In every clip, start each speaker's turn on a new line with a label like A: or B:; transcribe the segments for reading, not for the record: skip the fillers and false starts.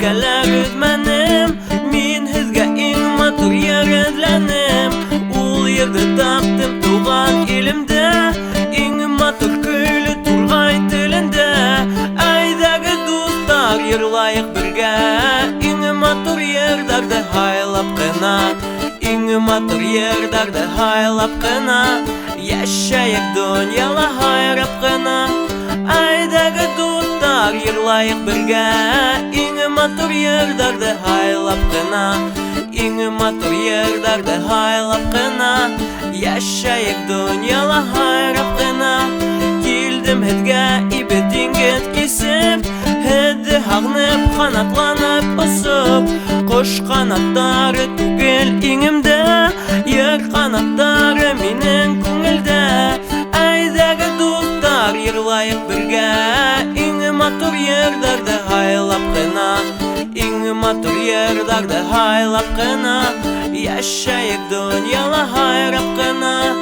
A: Ülkeler üzmenim, min hizge in matur yer izlenim. Ul yerde taptım tuğan ilimde, in matur köylü Turgay tilinde. Aydağı dostlar yırlayık birge, in matur yerlerde haylap kına. In matur yerlerde haylap kına. Yaşayık dünyala hayrap kına. Aydağı dostlar yırlayık birge, in matur yerlerde haylap kına. In matur yerlerde haylap kına. Yaşayık dünyala hayrap kına. Kildim hedge ibedinget isip, hedi hağnıp kanatlanıp ısıp. Koş kanatları tugel inimde, yer kanatları minin köngülde. Aydağı dostlar yırlayık birge, in matur yerlerde haylap kına. In matur yerlerde haylap kına. Yaşayık dünyala hayrap kına.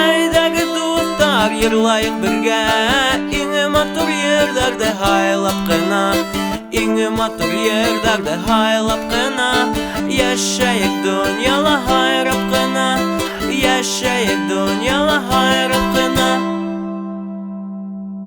A: Aydağı dostlar yırlayık birge, in matur yerlerde haylap kına. In matur yerlerde haylap kına. Yaşayık